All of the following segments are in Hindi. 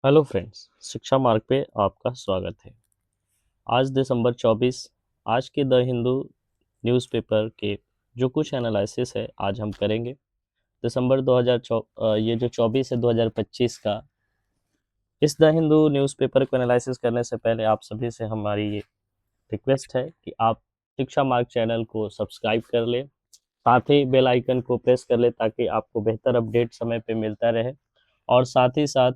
हेलो फ्रेंड्स, शिक्षा मार्ग पे आपका स्वागत है। आज दिसंबर 24, आज के द हिंदू न्यूज़पेपर के जो कुछ एनालिसिस है आज हम करेंगे। दिसंबर 2000 ये जो 24 है 2025 का, इस द हिंदू न्यूज़पेपर को एनालिसिस करने से पहले आप सभी से हमारी ये रिक्वेस्ट है कि आप शिक्षा मार्ग चैनल को सब्सक्राइब कर लें, साथ ही बेल आइकन को प्रेस कर लें ताकि आपको बेहतर अपडेट समय पे मिलता रहे। और साथ ही साथ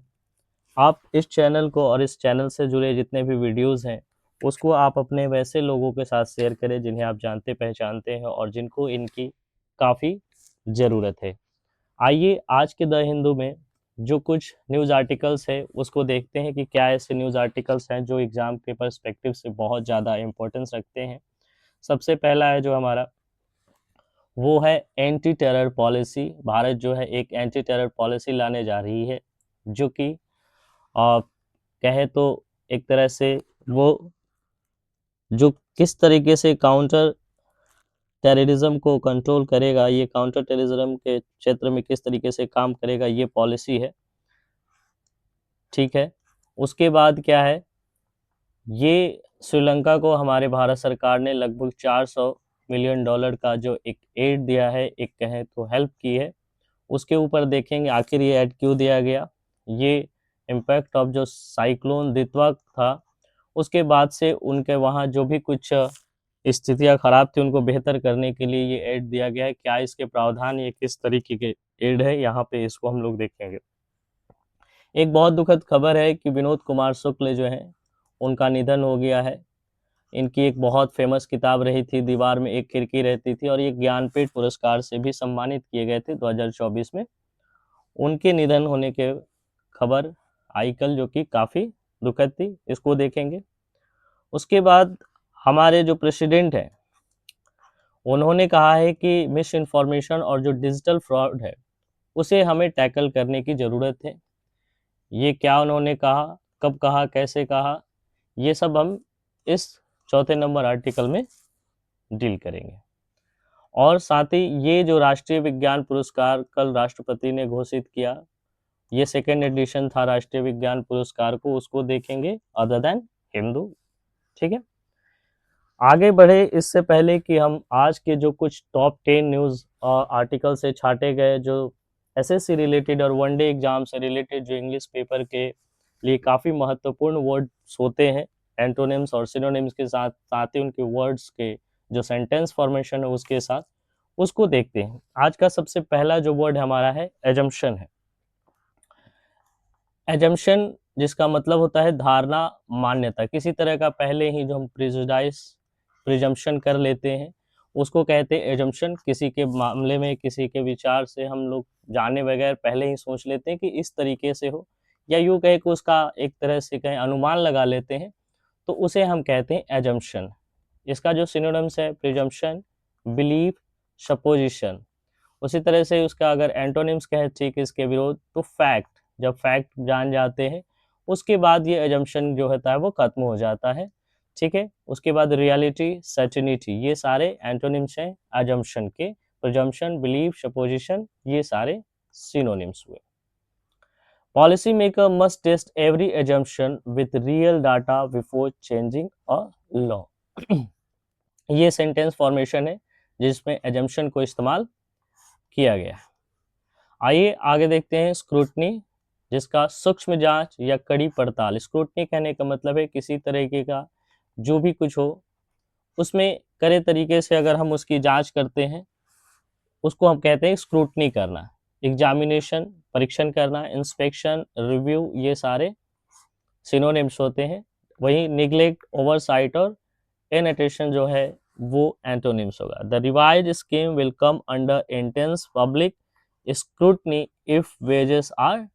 आप इस चैनल को और इस चैनल से जुड़े जितने भी वीडियोस हैं उसको आप अपने वैसे लोगों के साथ शेयर करें जिन्हें आप जानते पहचानते हैं और जिनको इनकी काफ़ी ज़रूरत है। आइए आज के द हिंदू में जो कुछ न्यूज़ आर्टिकल्स है उसको देखते हैं कि क्या ऐसे न्यूज़ आर्टिकल्स हैं जो एग्ज़ाम के पर्सपेक्टिव से बहुत ज़्यादा इम्पोर्टेंस रखते हैं। सबसे पहला है जो हमारा, वो है एंटी टेरर पॉलिसी। भारत जो है एक एंटी टेरर पॉलिसी लाने जा रही है जो कि कहे तो एक तरह से वो जो किस तरीके से काउंटर टेररिज्म को कंट्रोल करेगा, ये काउंटर टेररिज्म के क्षेत्र में किस तरीके से काम करेगा, ये पॉलिसी है। ठीक है, उसके बाद क्या है, ये श्रीलंका को हमारे भारत सरकार ने लगभग 400 मिलियन डॉलर का जो एक एड दिया है, एक कहें तो हेल्प की है। उसके ऊपर देखेंगे आखिर ये एड क्यों दिया गया। ये इम्पैक्ट ऑफ जो साइक्लोन दितवा था उसके बाद से उनके वहाँ जो भी कुछ स्थितियाँ खराब थी उनको बेहतर करने के लिए ये एड दिया गया है। क्या इसके प्रावधान, ये किस तरीके के एड है, यहाँ पे इसको हम लोग देखेंगे। एक बहुत दुखद खबर है कि विनोद कुमार शुक्ल जो हैं उनका निधन हो गया है। इनकी एक बहुत फेमस किताब रही थी दीवार में एक खिड़की रहती थी, और ये ज्ञानपीठ पुरस्कार से भी सम्मानित किए गए थे 2024 में। उनके निधन होने के खबर आई कल, जो कि काफ़ी दुखद थी, इसको देखेंगे। उसके बाद हमारे जो प्रेसिडेंट हैं उन्होंने कहा है कि मिस इन्फॉर्मेशन और जो डिजिटल फ्रॉड है उसे हमें टैकल करने की ज़रूरत है। ये क्या उन्होंने कहा, कब कहा, कैसे कहा, ये सब हम इस चौथे नंबर आर्टिकल में डील करेंगे। और साथ ही ये जो राष्ट्रीय विज्ञान पुरस्कार कल राष्ट्रपति ने घोषित किया, ये सेकेंड एडिशन था राष्ट्रीय विज्ञान पुरस्कार को, उसको देखेंगे अदर देन हिंदू। ठीक है, आगे बढ़े इससे पहले कि हम आज के जो कुछ टॉप 10 न्यूज़ आर्टिकल से छाटे गए जो एसएससी रिलेटेड और वनडे एग्जाम से रिलेटेड जो इंग्लिश पेपर के लिए काफ़ी महत्वपूर्ण वर्ड्स होते हैं, एंटोनिम्स और सिनोनिम्स के साथ साथ ही उनके वर्ड्स के जो सेंटेंस फॉर्मेशन है उसके साथ, उसको देखते हैं। आज का सबसे पहला जो वर्ड हमारा है एजम्पशन है। एजम्पशन जिसका मतलब होता है धारणा, मान्यता, किसी तरह का पहले ही जो हम प्रिजम्पशन कर लेते हैं उसको कहते हैं एजम्पशन। किसी के मामले में किसी के विचार से हम लोग जाने बगैर पहले ही सोच लेते हैं कि इस तरीके से हो, या यूँ कहे कि उसका एक तरह से कहें अनुमान लगा लेते हैं, तो उसे हम कहते हैं एजम्पशन। इसका जो सिनोनिम्स है प्रिजम्पशन, बिलीफ, सपोजिशन। उसी तरह से उसका अगर एंटोनिम्स कहें ठीक इसके विरोध, तो फैक्ट। जब फैक्ट जान जाते हैं उसके बाद ये एजम्पशन जो होता है वो खत्म हो जाता है। ठीक है, उसके बाद रियलिटी, सर्टेनिटी, ये सारे एंटोनिम्स हैं एजम्पशन के। प्रिजम्पशन, बिलीफ, सपोजिशन, ये सारे सिनोनिम्स हुए। Policy maker must test every assumption with real data before changing a law. ये सेंटेंस फॉर्मेशन है जिसमें एजम्पशन को इस्तेमाल किया गया है। आइए आगे देखते हैं स्क्रूटनी, जिसका सूक्ष्म जांच या कड़ी पड़ताल। स्क्रूटनी कहने का मतलब है किसी तरीके का जो भी कुछ हो उसमें कड़े तरीके से अगर हम उसकी जांच करते हैं उसको हम कहते हैं स्क्रूटनी करना। एग्जामिनेशन, परीक्षण करना, इंस्पेक्शन, रिव्यू, ये सारे सिनोनिम्स होते हैं। वहीं निग्लेक्ट, ओवरसाइट और इनअटेंशन जो है वो एंटोनिम्स होगा। The revised scheme will come under intense public scrutiny if wages are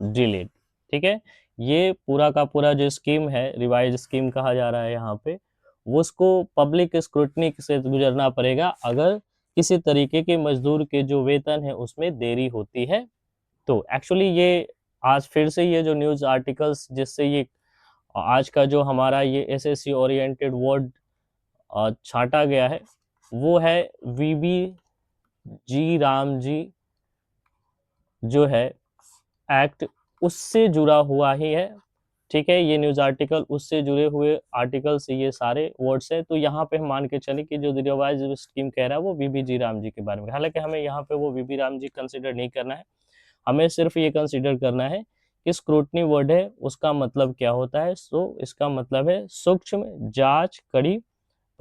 delayed. ठीक है, ये पूरा का पूरा जो स्कीम है, रिवाइज स्कीम कहा जा रहा है यहाँ पे, वो उसको पब्लिक स्क्रूटनी से गुजरना पड़ेगा अगर किसी तरीके के मजदूर के जो वेतन है उसमें देरी होती है। तो एक्चुअली ये आज फिर से ये जो न्यूज़ आर्टिकल्स जिससे ये आज का जो हमारा ये एसएससी ओरिएंटेड वर्ड छांटा गया है वो है वीबी जी राम जी जो है एक्ट उससे जुड़ा हुआ ही है, ठीक है। ये न्यूज़ आर्टिकल उससे जुड़े हुए आर्टिकल से ये सारे वर्ड्स हैं, तो यहाँ पे हम मान के चलें कि जो रिवाइज स्कीम कह रहा है वो वीबी राम जी के बारे में। हालांकि हमें यहाँ पे वो वीबी राम जी कंसिडर नहीं करना है, हमें सिर्फ ये कंसिडर करना है कि स्क्रूटनी वर्ड है उसका मतलब क्या होता है। सो इसका मतलब है सूक्ष्म जांच, कड़ी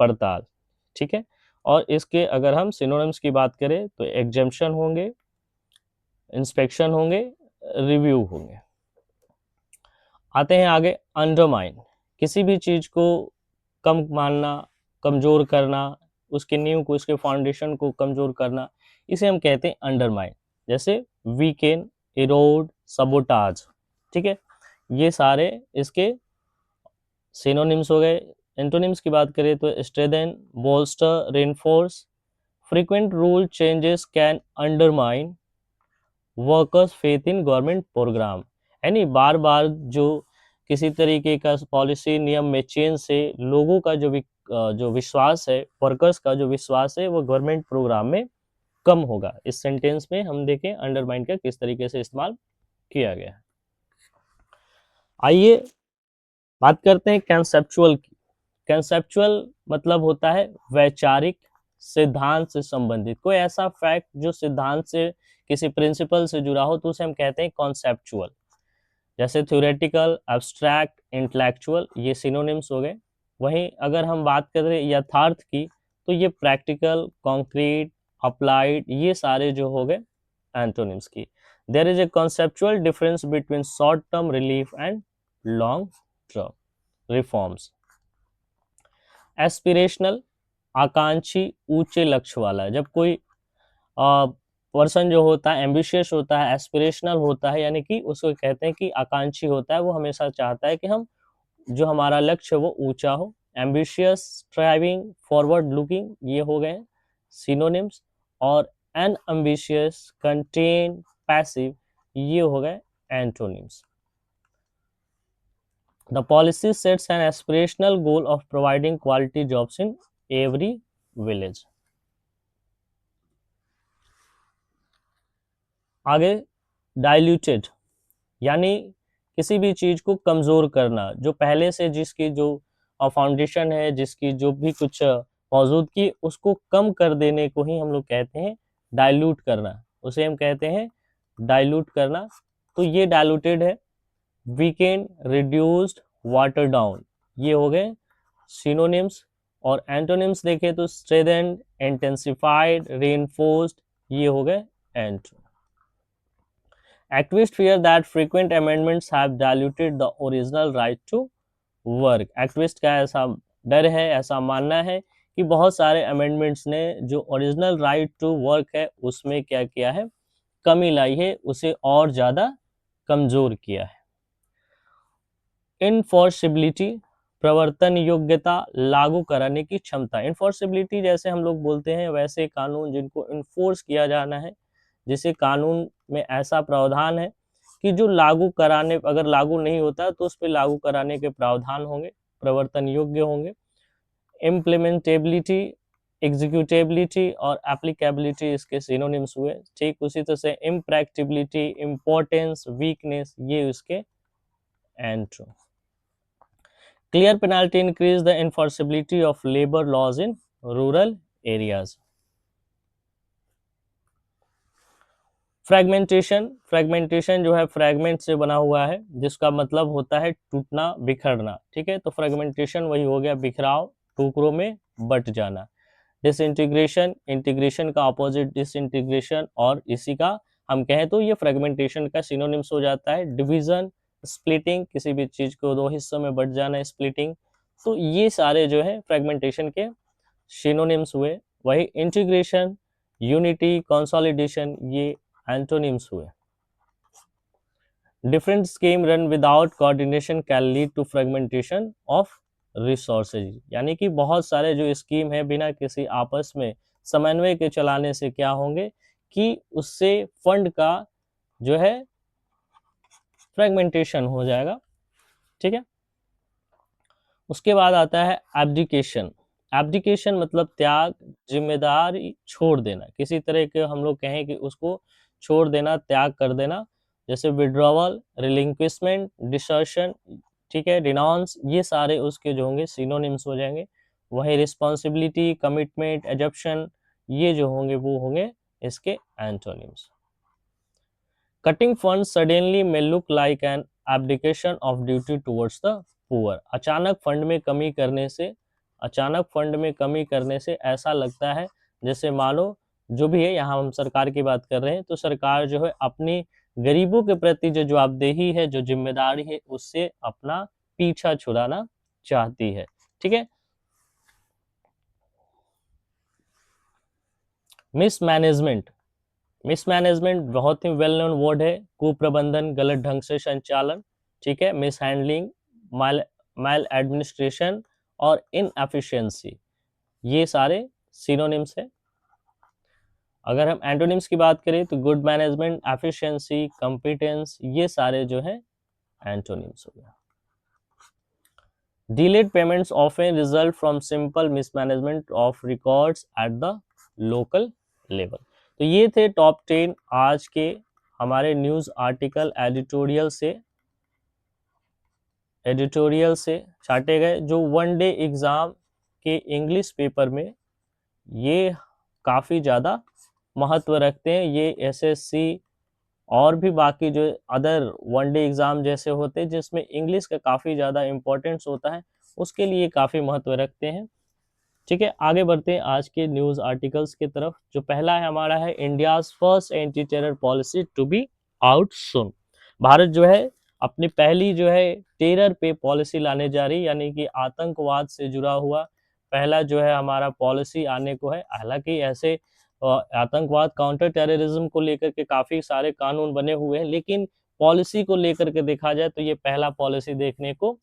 पड़ताल, ठीक है। और इसके अगर हम सिनोनिम्स की बात करें तो एग्जम्पशन होंगे, इंस्पेक्शन होंगे, रिव्यू होंगे। आते हैं आगे, अंडरमाइन, किसी भी चीज को कम मानना, कमजोर करना, उसके नींव को, उसके फाउंडेशन को कमजोर करना, इसे हम कहते हैं अंडरमाइन। जैसे वीकेन, इरोड, सबोटाज, ठीक है। ये सारे इसके सिनोनिम्स हो गए। एंटोनिम्स की बात करें तो strengthen, bolster, reinforce. Frequent rule changes can undermine workers faith in government program, यानी बार बार जो किसी तरीके का पॉलिसी नियम में चेंज से लोगों का जो विश्वास है, वर्कर्स का जो विश्वास है वो गवर्नमेंट प्रोग्राम में कम होगा। इस सेंटेंस में हम देखें अंडरमाइन का किस तरीके से इस्तेमाल किया गया है। आइए बात करते हैं कंसेप्चुअल की। कंसेप्चुअल मतलब होता है वैचारिक, सिद्धांत से संबंधित कोई ऐसा फैक्ट जो सिद्धांत से, किसी प्रिंसिपल से जुड़ा हो, तो उसे हम कहते हैं कॉन्सेप्चुअल। जैसे थ्योरेटिकल, एब्स्ट्रैक्ट, इंटेलेक्चुअल, ये सिनोनिम्स हो गए। वहीं अगर हम बात करें यथार्थ की तो ये प्रैक्टिकल, कॉन्क्रीट, अप्लाइड, ये सारे जो हो गए एंटोनिम्स की। There is a conceptual difference between short term relief and long term reforms. Aspirational, आकांक्षी, ऊंचे लक्ष्य वाला। जब कोई पर्सन जो होता है एम्बिशियस होता है, एस्पिरेशनल होता है, यानी कि उसको कहते हैं कि आकांक्षी होता है, वो हमेशा चाहता है कि हम जो हमारा लक्ष्य वो ऊंचा हो। एम्बिशियस, स्ट्राइविंग, फॉरवर्ड लुकिंग, ये हो गए सिनोनिम्स। और अनएम्बिशियस, कंटेन, पैसिव, ये हो गए antonyms. The policy sets an aspirational goal of providing quality jobs in every village. आगे डाइल्यूटेड, यानी किसी भी चीज को कमजोर करना, जो पहले से जिसकी जो फाउंडेशन है, जिसकी जो भी कुछ मौजूद की, उसको कम कर देने को ही हम लोग कहते हैं डाइल्यूट करना, उसे हम कहते हैं डाइल्यूट करना। तो ये डाइल्यूटेड है। वीकेंड, रिड्यूस्ड, वाटर डाउन, ये हो गए सिनोनिम्स। और एंटोनिम्स देखें तो स्ट्रेंथेंड, इंटेंसिफाइड, रेनफोर्स्ड, ये हो गए antonyms. Activists fear that frequent amendments have diluted the original right to work. Activist का ऐसा डर है, ऐसा मानना है कि बहुत सारे अमेंडमेंट्स ने जो ओरिजिनल राइट टू वर्क है उसमें क्या किया है, कमी लाई है, उसे और ज़्यादा कमज़ोर किया है। इनफोर्सिबिलिटी, प्रवर्तन योग्यता, लागू कराने की क्षमता। इनफोर्सिबिलिटी जैसे हम लोग बोलते हैं वैसे कानून जिनको इन्फोर्स किया जाना है, जिसे कानून में ऐसा प्रावधान है कि जो लागू कराने, अगर लागू नहीं होता तो उस पर लागू कराने के प्रावधान होंगे, प्रवर्तन योग्य होंगे। इम्प्लीमेंटेबिलिटी, एग्जीक्यूटेबिलिटी और एप्लीकेबिलिटी इसके सिनोनिम्स हुए। ठीक उसी तरह से इम्प्रैक्टिबिलिटी, इम्पोर्टेंस, वीकनेस, ये उसके एंट्रो। Clear penalty increase the enforceability of labor laws in rural areas. Fragmentation जो है फ्रैगमेंट से बना हुआ है, जिसका मतलब होता है टूटना, बिखरना, ठीक है। तो फ्रेगमेंटेशन वही हो गया बिखराव, टुकड़ों में बट जाना। डिसइंटीग्रेशन, इंटीग्रेशन का अपोजिट डिसइंटीग्रेशन, और इसी का हम कहें तो ये फ्रेगमेंटेशन का सिनोनिम्स हो जाता है। डिवीजन, स्प्लिटिंग, किसी भी चीज को दो हिस्सों में बट जाना, स्प्लिटिंग। तो ये सारे जो है फ्रेगमेंटेशन के सिनोनिम्स हुए। वही इंटीग्रेशन, यूनिटी, कंसोलिडेशन, ये एंटोनिम्स हुए। Different scheme run without coordination can lead to fragmentation of resources, यानी कि बहुत सारे जो स्कीम है बिना किसी आपस में समन्वय के चलाने से क्या होंगे कि उससे फंड का जो है फ्रेगमेंटेशन हो जाएगा, ठीक है। उसके बाद आता है एब्डिकेशन। एब्डिकेशन मतलब त्याग, जिम्मेदारी छोड़ देना, किसी तरह के हम लोग कहें कि उसको छोड़ देना, त्याग कर देना। जैसे विड्रॉवल, रिलिंक्विशमेंट, डिसर्शन, ठीक है, डिनाउंस, ये सारे उसके जो होंगे सिनोनिम्स हो जाएंगे। वही रिस्पॉन्सिबिलिटी, कमिटमेंट, एजप्शन, ये जो होंगे वो होंगे इसके antonyms. Cutting fund suddenly may look like an abdication of duty towards the poor. अचानक फंड में कमी करने से ऐसा लगता है जैसे मानो, जो भी है, यहाँ हम सरकार की बात कर रहे हैं, तो सरकार जो है अपनी गरीबों के प्रति जो जवाबदेही है, जो जिम्मेदारी है, उससे अपना पीछा छुड़ाना चाहती है। ठीक है। मिसमैनेजमेंट, मिसमैनेजमेंट बहुत ही वेल नोन वर्ड है। कुप्रबंधन, गलत ढंग से संचालन, ठीक है, मिस हैंडलिंग, माल एडमिनिस्ट्रेशन और इनएफिशिएंसी, ये सारे सिनोनिम्स है। अगर हम एंटोनिम्स की बात करें तो गुड मैनेजमेंट, एफिशिएंसी, कॉम्पिटेंस, ये सारे जो है एंटोनिम्स हो गया। Delayed payments often result from simple mismanagement of records at the local level. तो ये थे टॉप 10 आज के हमारे न्यूज आर्टिकल एडिटोरियल से छाटे गए, जो वन डे एग्जाम के इंग्लिश पेपर में ये काफ़ी ज़्यादा महत्व रखते हैं। ये एसएससी और भी बाकी जो अदर वन डे एग्ज़ाम जैसे होते हैं जिसमें इंग्लिश का काफ़ी ज़्यादा इम्पोर्टेंस होता है, उसके लिए काफ़ी महत्व रखते हैं। ठीक है, आगे बढ़ते हैं आज के न्यूज़ आर्टिकल्स की तरफ। जो पहला है हमारा है, India's first anti terror policy to be out soon. Bharat जो है अपनी पहली जो है टेरर पे पॉलिसी लाने जा रही, यानी कि आतंकवाद से जुड़ा हुआ पहला जो है हमारा पॉलिसी आने को है। हालांकि ऐसे आतंकवाद, काउंटर टेररिज्म को लेकर के काफ़ी सारे कानून बने हुए हैं, लेकिन पॉलिसी को लेकर के देखा जाए तो ये पहला पॉलिसी देखने को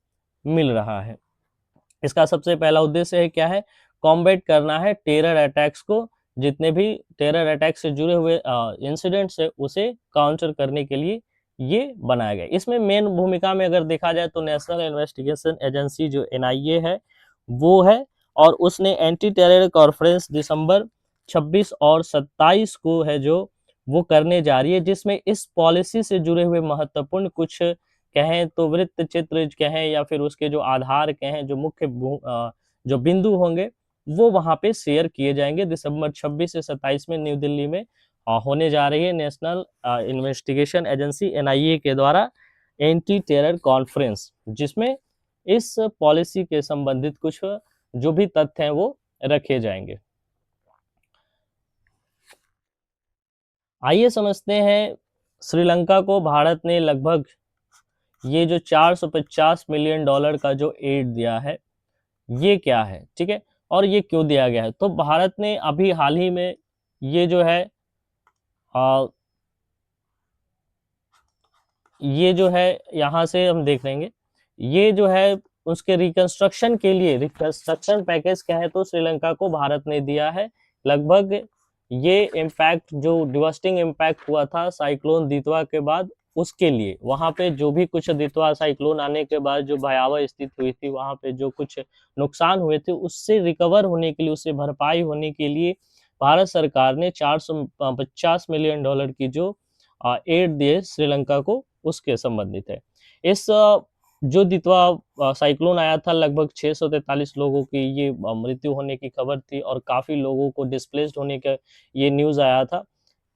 मिल रहा है। इसका सबसे पहला उद्देश्य है क्या है, कॉम्बैट करना है टेरर अटैक्स को, जितने भी टेरर अटैक से जुड़े हुए इंसिडेंट्स है उसे काउंटर करने के लिए ये बनाया गया। इसमें मेन भूमिका में अगर देखा जाए तो नेशनल इन्वेस्टिगेशन एजेंसी जो एनआईए है वो है, और उसने एंटी टेरर कॉन्फ्रेंस दिसंबर 26 और 27 को है जो वो करने जा रही है, जिसमें इस पॉलिसी से जुड़े हुए महत्वपूर्ण कुछ कहें तो वृत्त चित्र कहें या फिर उसके जो आधार कहें, जो मुख्य जो बिंदु होंगे वो वहां पे शेयर किए जाएंगे। दिसंबर 26 से 27 में न्यू दिल्ली में होने जा रही है नेशनल इन्वेस्टिगेशन एजेंसी एनआईए के द्वारा एंटी टेरर कॉन्फ्रेंस, जिसमें इस पॉलिसी के संबंधित कुछ जो भी तथ्य हैं वो रखे जाएंगे। आइए समझते हैं, श्रीलंका को भारत ने लगभग ये जो $450 मिलियन का जो एड दिया है, ये क्या है, ठीक है, और ये क्यों दिया गया है। तो भारत ने अभी हाल ही में ये जो है ये जो है यहाँ से हम देख लेंगे, ये जो है उसके रिकंस्ट्रक्शन के लिए रिकंस्ट्रक्शन पैकेज क्या है, तो श्रीलंका को भारत ने दिया है लगभग। ये इम्पैक्ट जो डिवास्टिंग इम्पैक्ट हुआ था साइक्लोन दितवा के बाद, उसके लिए वहां पे जो भी कुछ दितवा साइक्लोन आने के बाद जो भयावह स्थिति हुई थी, वहां पे जो कुछ नुकसान हुए थे उससे रिकवर होने के लिए, उससे भरपाई होने के लिए भारत सरकार ने $450 मिलियन की जो एड दिए श्रीलंका को, उसके संबंधित है। इस जो दितवा साइक्लोन आया था, लगभग 643 लोगों की ये मृत्यु होने की खबर थी और काफी लोगों को डिस्प्लेस्ड होने का ये न्यूज आया था।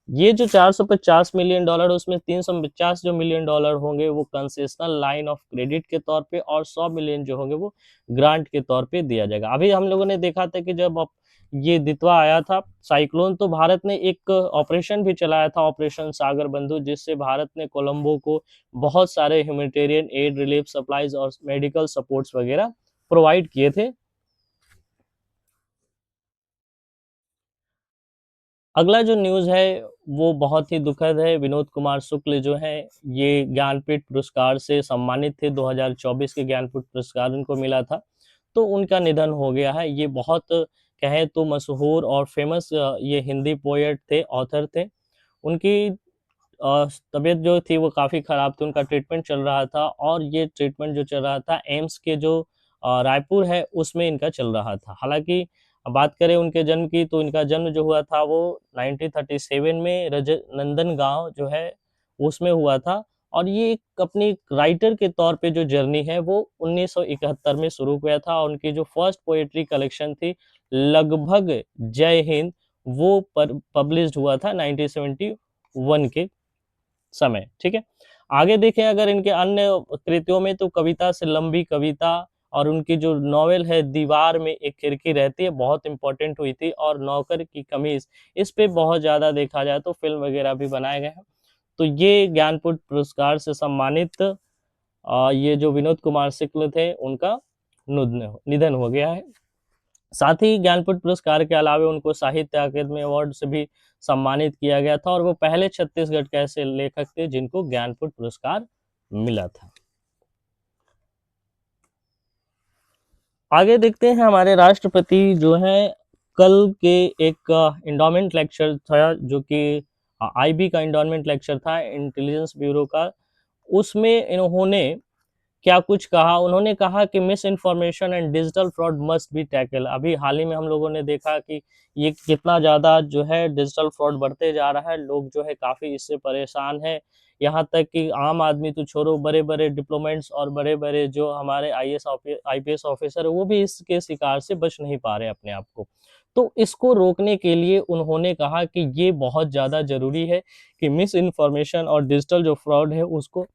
ये जो $450 मिलियन, उसमें $350 जो मिलियन होंगे वो कंसेशनल लाइन ऑफ क्रेडिट के तौर पे, और 100 मिलियन जो होंगे वो ग्रांट के तौर पे दिया जाएगा। अभी हम लोगों ने देखा था कि जब ये दितवा आया था साइक्लोन, तो भारत ने एक ऑपरेशन भी चलाया था, ऑपरेशन सागर बंधु, जिससे भारत ने कोलंबो को बहुत सारे ह्यूमैनिटेरियन एड, रिलीफ सप्लाईज और मेडिकल सपोर्ट्स वगैरह प्रोवाइड किए थे। अगला जो न्यूज है वो बहुत ही दुखद है। विनोद कुमार शुक्ल जो है ये ज्ञानपीठ पुरस्कार से सम्मानित थे, 2024 के ज्ञानपीठ पुरस्कार उनको मिला था, तो उनका निधन हो गया है। ये बहुत कहें तो मशहूर और फेमस ये हिंदी पोएट थे, ऑथर थे। उनकी तबीयत जो थी वो काफ़ी ख़राब थी, उनका ट्रीटमेंट चल रहा था, और ये ट्रीटमेंट जो चल रहा था एम्स के जो रायपुर है उसमें इनका चल रहा था। हालांकि बात करें उनके जन्म की, तो इनका जन्म जो हुआ था वो 1937 में नंदन गांव जो है उसमें हुआ था। और ये एक अपनी राइटर के तौर पे जो जर्नी है वो 1971 में शुरू हुआ था। उनकी जो फर्स्ट पोएट्री कलेक्शन थी लगभग जय हिंद, वो पब्लिश्ड हुआ था 1971 के समय, ठीक है। आगे देखें अगर इनके अन्य कृतियों में, तो कविता से लंबी कविता और उनकी जो नॉवेल है दीवार में एक खिड़की रहती है, बहुत इंपॉर्टेंट हुई थी। और नौकर की कमीज, इस पे बहुत ज्यादा देखा जाए तो फिल्म वगैरह भी बनाए गए हैं। तो ये ज्ञानपीठ पुरस्कार से सम्मानित ये जो विनोद कुमार शुक्ल थे, उनका निधन हो गया है। साथ ही ज्ञानपीठ पुरस्कार के अलावा उनको साहित्य अकादमी अवार्ड से भी सम्मानित किया गया था। और वो पहले छत्तीसगढ़ के ऐसे लेखक थे जिनको ज्ञानपीठ पुरस्कार मिला था। आगे देखते हैं हमारे राष्ट्रपति जो है, कल के एक इंडोमेंट लेक्चर था जो कि आईबी का इंडोमेंट लेक्चर था, इंटेलिजेंस ब्यूरो का। उसमें इन्होंने क्या कुछ कहा, उन्होंने कहा कि miss information and digital fraud must be tackle. अभी हाल ही में हम लोगों ने देखा कि ये कितना ज़्यादा जो है डिजिटल फ्रॉड बढ़ते जा रहा है, लोग जो है काफ़ी इससे परेशान है। यहाँ तक कि आम आदमी तो छोड़ो, बड़े बड़े डिप्लोमेट्स और बड़े बड़े जो हमारे आईपीएस ऑफिसर है, वो भी इसके शिकार से बच नहीं पा रहे अपने आप को। तो इसको रोकने के लिए उन्होंने कहा कि ये बहुत ज़्यादा ज़रूरी है कि मिस इन्फॉर्मेशन और डिजिटल जो फ्रॉड है उसको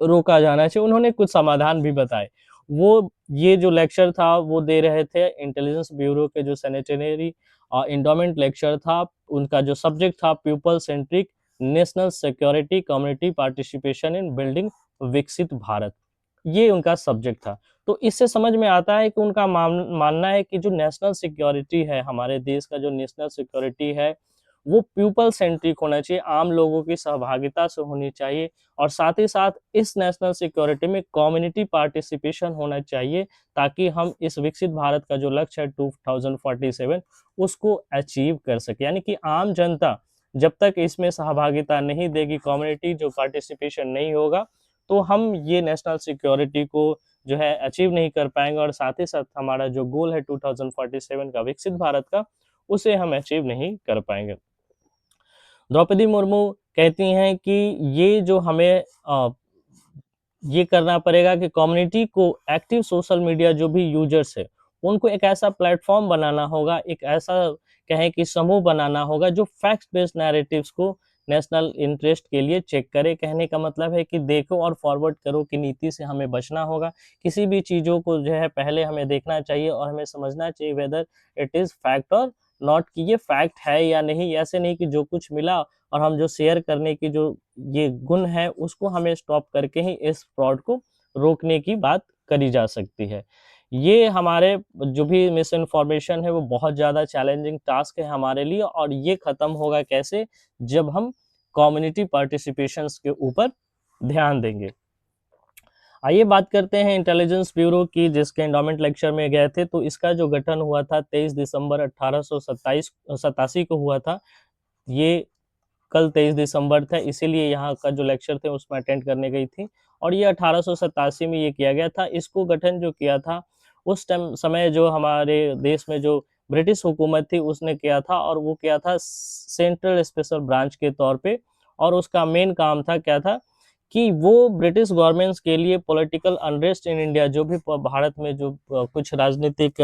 रोका जाना चाहिए। उन्होंने कुछ समाधान भी बताए। वो ये जो लेक्चर था वो दे रहे थे इंटेलिजेंस ब्यूरो के जो सेनेटरी एंडोमेंट लेक्चर था, उनका जो सब्जेक्ट था people centric national security community participation in building विकसित भारत, ये उनका सब्जेक्ट था। तो इससे समझ में आता है कि उनका मानना है कि जो नेशनल सिक्योरिटी है, हमारे देश का जो नेशनल सिक्योरिटी है, वो पीपल सेंट्रिक होना चाहिए, आम लोगों की सहभागिता से होनी चाहिए। और साथ ही साथ इस नेशनल सिक्योरिटी में कम्युनिटी पार्टिसिपेशन होना चाहिए, ताकि हम इस विकसित भारत का जो लक्ष्य है 2047 उसको अचीव कर सके। यानी कि आम जनता जब तक इसमें सहभागिता नहीं देगी, कम्युनिटी जो पार्टिसिपेशन नहीं होगा, तो हम ये नेशनल सिक्योरिटी को जो है अचीव नहीं कर पाएंगे। और साथ ही साथ हमारा जो गोल है 2047 का विकसित भारत का, उसे हम अचीव नहीं कर पाएंगे। द्रौपदी मुर्मू कहती हैं कि ये जो हमें ये करना पड़ेगा कि कम्युनिटी को एक्टिव सोशल मीडिया जो भी यूजर्स है, उनको एक ऐसा प्लेटफॉर्म बनाना होगा, एक ऐसा कहें कि समूह बनाना होगा जो फैक्ट बेस्ड नैरेटिव्स को नेशनल इंटरेस्ट के लिए चेक करे। कहने का मतलब है कि देखो और फॉरवर्ड करो की नीति से हमें बचना होगा। किसी भी चीज़ों को जो है पहले हमें देखना चाहिए और हमें समझना चाहिए वेदर इट इज़ फैक्ट और नॉट, कि ये फैक्ट है या नहीं। ऐसे नहीं कि जो कुछ मिला और हम जो शेयर करने की जो ये गुण है उसको हमें स्टॉप करके ही इस फ्रॉड को रोकने की बात करी जा सकती है। ये हमारे जो भी मिस इन्फॉर्मेशन है वो बहुत ज़्यादा चैलेंजिंग टास्क है हमारे लिए, और ये ख़त्म होगा कैसे, जब हम कम्युनिटी पार्टिसिपेशंस के ऊपर ध्यान देंगे। आइए बात करते हैं इंटेलिजेंस ब्यूरो की, जिसके एंडोमेंट लेक्चर में गए थे। तो इसका जो गठन हुआ था 23 दिसंबर 1887 को हुआ था। ये कल 23 दिसंबर था, इसीलिए यहाँ का जो लेक्चर थे उसमें अटेंड करने गई थी। और ये 1887 में ये किया गया था। इसको गठन जो किया था उस टाइम समय जो हमारे देश में जो ब्रिटिश हुकूमत थी उसने किया था, और वो किया था सेंट्रल स्पेशल ब्रांच के तौर पे। और उसका मेन काम था क्या था कि वो ब्रिटिश गवर्नमेंट्स के लिए पॉलिटिकल अनरेस्ट इन इंडिया, जो भी भारत में जो कुछ राजनीतिक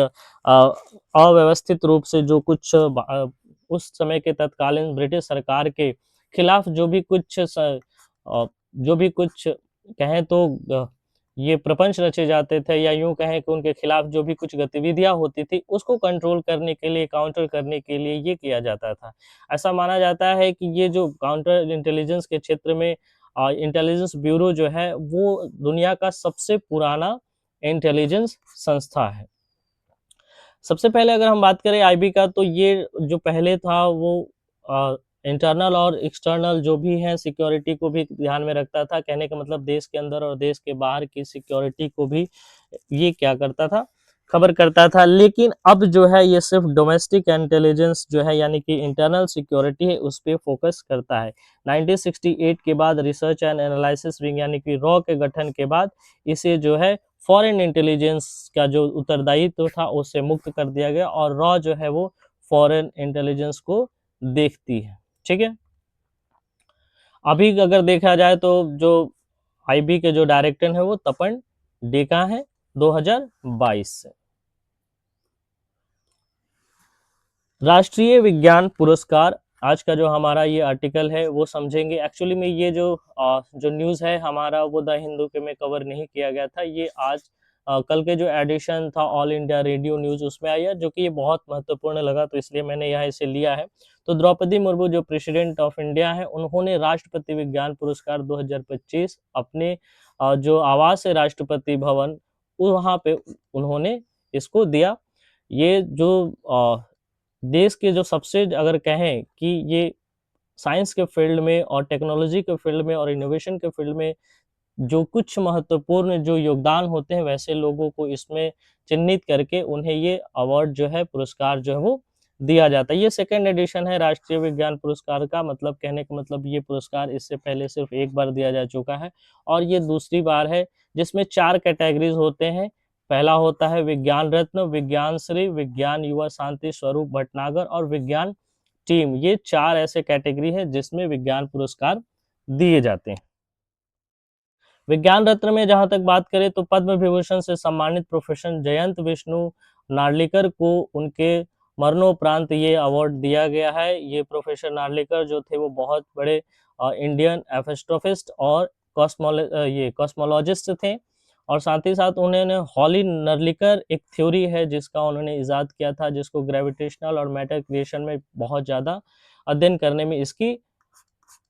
अव्यवस्थित रूप से जो कुछ उस समय के तत्कालीन ब्रिटिश सरकार के खिलाफ जो भी कुछ कहें तो ये प्रपंच रचे जाते थे, या यूं कहें कि उनके खिलाफ जो भी कुछ गतिविधियां होती थी उसको कंट्रोल करने के लिए, काउंटर करने के लिए ये किया जाता था। ऐसा माना जाता है कि ये जो काउंटर इंटेलिजेंस के क्षेत्र में इंटेलिजेंस ब्यूरो जो है वो दुनिया का सबसे पुराना इंटेलिजेंस संस्था है। सबसे पहले अगर हम बात करें आईबी का, तो ये जो पहले था वो इंटरनल और एक्सटर्नल जो भी है सिक्योरिटी को भी ध्यान में रखता था। कहने का मतलब देश के अंदर और देश के बाहर की सिक्योरिटी को भी ये क्या करता था, खबर करता था। लेकिन अब जो है ये सिर्फ डोमेस्टिक इंटेलिजेंस जो है यानी कि इंटरनल सिक्योरिटी है उस पर फोकस करता है। 1968 के बाद रिसर्च एंड एनालिसिस विंग यानी कि रॉ के गठन के बाद इसे जो है फॉरेन इंटेलिजेंस का जो उत्तरदायित्व था उससे मुक्त कर दिया गया, और रॉ जो है वो फॉरेन इंटेलिजेंस को देखती है। ठीक है। अभी अगर देखा जाए तो जो आईबी के जो डायरेक्टर है वो तपन डेका है 2022 से। राष्ट्रीय विज्ञान पुरस्कार, आज का जो हमारा ये आर्टिकल है वो समझेंगे। एक्चुअली में ये जो न्यूज़ है हमारा वो द हिंदू के में कवर नहीं किया गया था, ये आज कल के जो एडिशन था ऑल इंडिया रेडियो न्यूज़ उसमें आया, जो कि ये बहुत महत्वपूर्ण लगा तो इसलिए मैंने यहाँ इसे लिया है। तो द्रौपदी मुर्मू जो प्रेसिडेंट ऑफ इंडिया है उन्होंने राष्ट्रपति विज्ञान पुरस्कार 2025 अपने जो आवास है राष्ट्रपति भवन वहाँ पे उन्होंने इसको दिया। ये जो देश के जो सबसे अगर कहें कि ये साइंस के फील्ड में और टेक्नोलॉजी के फील्ड में और इनोवेशन के फील्ड में जो कुछ महत्वपूर्ण जो योगदान होते हैं वैसे लोगों को इसमें चिन्हित करके उन्हें ये अवार्ड जो है पुरस्कार जो है वो दिया जाता है। ये सेकंड एडिशन है राष्ट्रीय विज्ञान पुरस्कार का, मतलब कहने का मतलब ये पुरस्कार इससे पहले सिर्फ एक बार दिया जा चुका है और ये दूसरी बार है, जिसमें 4 कैटेगरीज होते हैं। पहला होता है विज्ञान रत्न, विज्ञान श्री, विज्ञान युवा शांति स्वरूप भटनागर और विज्ञान टीम। ये 4 ऐसे कैटेगरी है जिसमें विज्ञान पुरस्कार दिए जाते हैं। विज्ञान रत्न में जहां तक बात करें तो पद्म विभूषण से सम्मानित प्रोफेसर जयंत विष्णु नार्लिकर को उनके मरणोपरांत ये अवार्ड दिया गया है। ये प्रोफेसर नार्लिकर जो थे वो बहुत बड़े इंडियन एस्ट्रोफिस्ट और कॉस्मोलॉजिस्ट थे और साथ ही साथ उन्होंने हॉली नर्लिकर एक थ्योरी है जिसका उन्होंने इजाद किया था, जिसको ग्रेविटेशनल और मैटर क्रिएशन में बहुत ज़्यादा अध्ययन करने में इसकी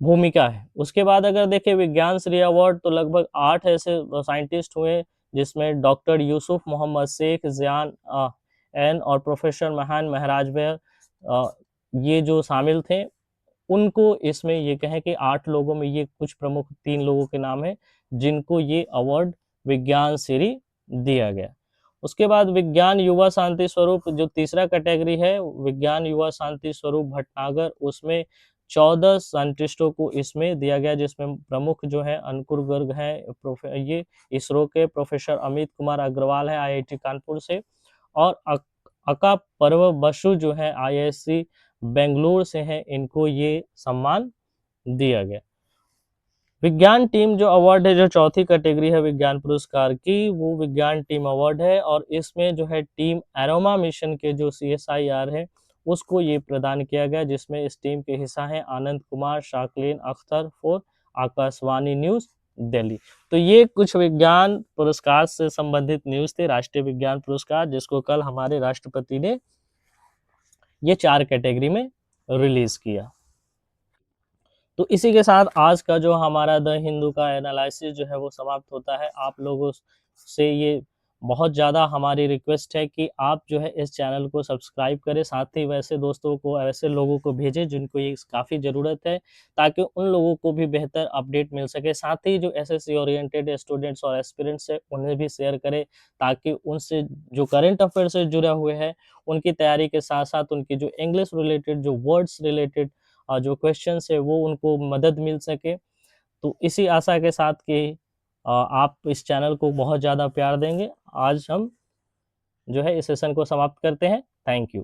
भूमिका है। उसके बाद अगर देखें विज्ञान श्री अवार्ड तो लगभग 8 ऐसे साइंटिस्ट हुए जिसमें डॉक्टर यूसुफ मोहम्मद शेख, जियान एन और प्रोफेसर महान महराज ये जो शामिल थे। उनको इसमें ये कहें कि 8 लोगों में ये कुछ प्रमुख 3 लोगों के नाम है जिनको ये अवार्ड विज्ञान श्री दिया गया। उसके बाद विज्ञान युवा शांति स्वरूप जो तीसरा कैटेगरी है विज्ञान युवा शांति स्वरूप भटनागर, उसमें 14 साइंटिस्टों को इसमें दिया गया जिसमें प्रमुख जो है अंकुर गर्ग है, ये इसरो के प्रोफेसर अमित कुमार अग्रवाल है आईआईटी कानपुर से और अका पर्व बसु जो है आईआईएससी बेंगलुरु से है, इनको ये सम्मान दिया गया। विज्ञान टीम जो अवार्ड है जो चौथी कैटेगरी है विज्ञान पुरस्कार की वो विज्ञान टीम अवार्ड है और इसमें जो है टीम एरोमा मिशन के जो CSIR है उसको ये प्रदान किया गया, जिसमें इस टीम के हिस्सा हैं आनंद कुमार, शाकलीन अख्तर फॉर आकाशवाणी न्यूज दिल्ली। तो ये कुछ विज्ञान पुरस्कार से संबंधित न्यूज थे, राष्ट्रीय विज्ञान पुरस्कार जिसको कल हमारे राष्ट्रपति ने ये 4 कैटेगरी में रिलीज किया। तो इसी के साथ आज का जो हमारा द हिंदू का एनालिसिस जो है वो समाप्त होता है। आप लोगों से ये बहुत ज़्यादा हमारी रिक्वेस्ट है कि आप जो है इस चैनल को सब्सक्राइब करें, साथ ही वैसे दोस्तों को ऐसे लोगों को भेजें जिनको ये काफ़ी ज़रूरत है ताकि उन लोगों को भी बेहतर अपडेट मिल सके। साथ ही जो SSC ओरिएंटेड स्टूडेंट्स और एस्पिरेंट्स है उन्हें भी शेयर करें ताकि उनसे जो करंट अफेयर से जुड़े हुए हैं उनकी तैयारी के साथ साथ उनकी जो इंग्लिश रिलेटेड जो वर्ड्स रिलेटेड जो क्वेश्चंस है वो उनको मदद मिल सके। तो इसी आशा के साथ कि आप इस चैनल को बहुत ज़्यादा प्यार देंगे। आज हम जो है इस सेशन को समाप्त करते हैं। Thank you.